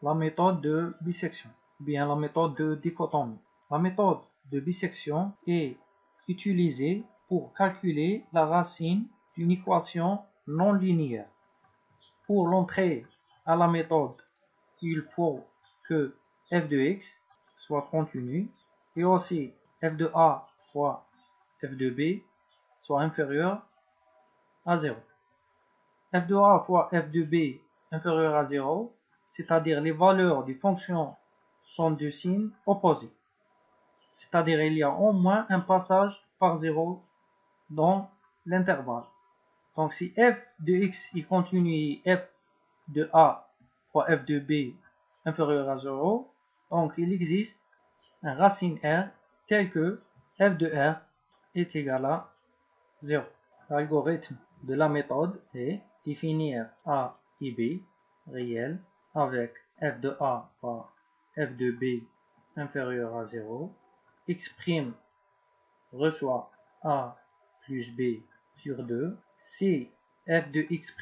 la méthode de bisection, bien la méthode de dichotomie. La méthode de bisection est utilisée pour calculer la racine d'une équation non linéaire. Pour l'entrée à la méthode, il faut que f de x soit continu et aussi f de a fois f de b soit inférieur à 0. f de a fois f de b inférieur à 0, c'est-à-dire les valeurs des fonctions sont de signes opposés. C'est-à-dire il y a au moins un passage par 0 dans l'intervalle. Donc si f de x est continu et f de a fois f de b inférieur à 0, donc il existe un racine r tel que f de r est égal à 0. L'algorithme de la méthode est définir a et b réels avec f de a fois f de b inférieur à 0, x' reçoit a plus b sur 2, si f de x'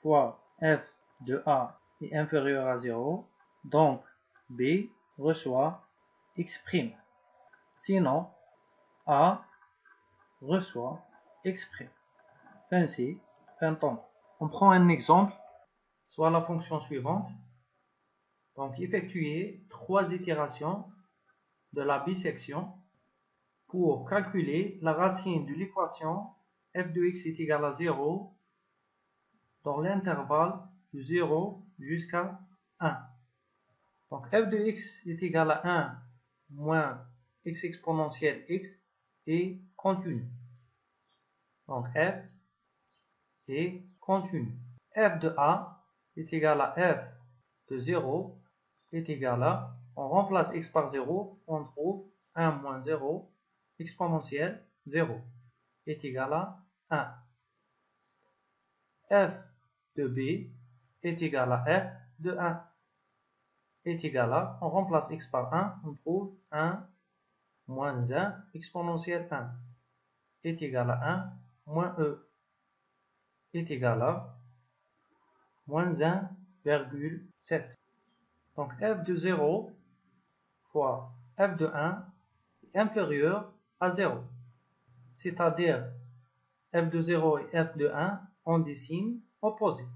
fois f de a est inférieur à 0, donc b reçoit x'. Sinon, a reçoit x'. Fin C, fin temps. On prend un exemple, soit la fonction suivante. Donc, effectuer 3 itérations de la bisection pour calculer la racine de l'équation f de x est égal à 0 dans l'intervalle de 0 jusqu'à 1. Donc f de x est égal à 1 moins x exponentielle x est continu. Donc f est continu. f de a est égal à f de 0 est égal à, on remplace x par 0, on trouve 1 moins 0 exponentielle 0 est égal à 1. f de b est égal à f de 1 est égal à, on remplace x par 1, on trouve 1 moins 1 exponentielle 1 est égal à 1 moins e est égal à moins 1,7. Donc f de 0 fois f de 1 est inférieur à 0. C'est-à-dire f de 0 et f de 1 ont des signes opposés.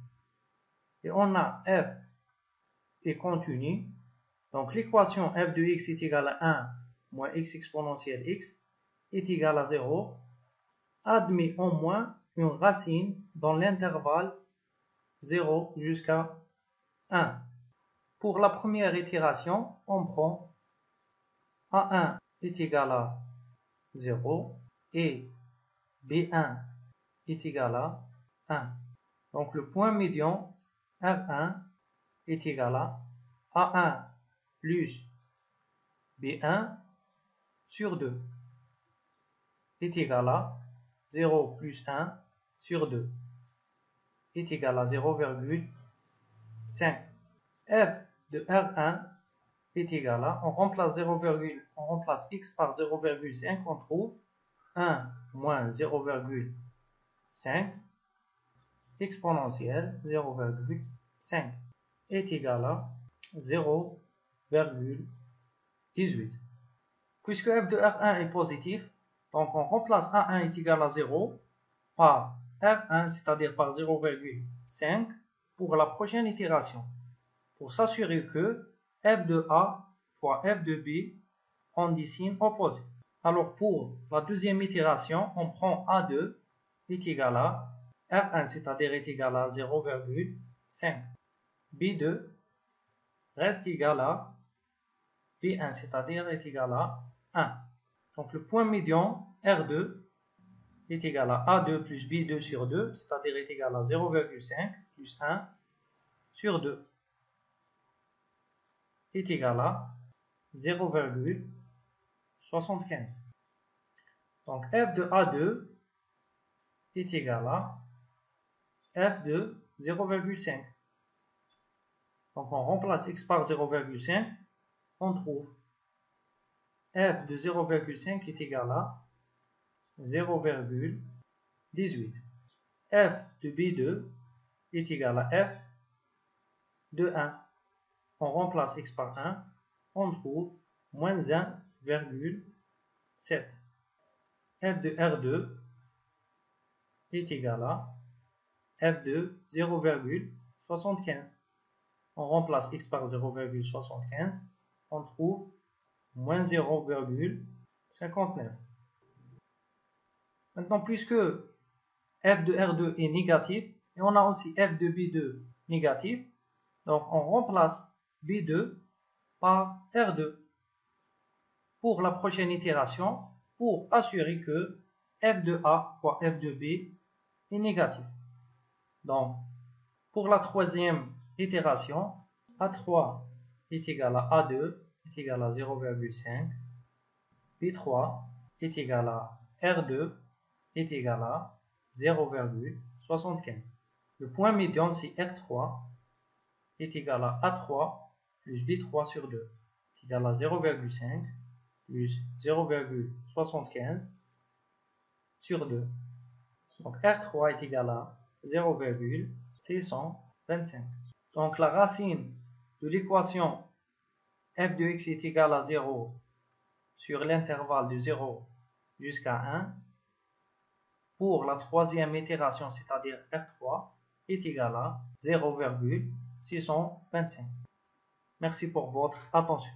Et on a f est continu. Donc l'équation f de x est égale à 1 moins x exponentielle x est égale à 0. Admet au moins une racine dans l'intervalle 0 jusqu'à 1. Pour la première itération, on prend a1 est égal à 0 et b1 est égal à 1. Donc le point médian R1 est égal à A1 plus B1 sur 2 est égal à 0 plus 1 sur 2 est égal à 0,5. F de R1 est égal à, on remplace x par 0,5, on trouve 1 moins 0,5 exponentielle 0,5 est égal à 0,18. Puisque f de R1 est positif, donc on remplace A1 est égal à 0 par R1, c'est-à-dire par 0,5 pour la prochaine itération, pour s'assurer que f de A fois f de B ont des signes opposés. Alors pour la deuxième itération, on prend A2 est égal à R1, c'est-à-dire est égal à 0,5. B2 reste égal à B1, c'est-à-dire est égal à 1. Donc le point médian R2 est égal à A2 plus B2 sur 2, c'est-à-dire est égal à 0,5 plus 1 sur 2 est égal à 0,75. Donc f de A2 est égal à f de 0,5. Donc on remplace x par 0,5, on trouve f de 0,5 est égal à 0,18. f de B2 est égal à f de 1. on remplace x par 1, on trouve moins 1,7. f de R2 est égal à f de 0,75. On remplace x par 0,75, on trouve moins 0,59. Maintenant, puisque f de R2 est négatif, et on a aussi f de B2 négatif, donc on remplace B2 par R2 pour la prochaine itération, pour assurer que f de A fois f de B est négatif. Donc, pour la troisième itération, A3 est égal à A2 est égal à 0,5, B3 est égal à R2 est égal à 0,75. Le point médian, c'est R3 est égal à A3 plus B3 sur 2 est égal à 0,5 plus 0,75 sur 2. Donc R3 est égal à 0,625. Donc la racine de l'équation f de x est égal à 0 sur l'intervalle de 0 jusqu'à 1 pour la troisième itération, c'est-à-dire R3, est égal à 0,625. Merci pour votre attention.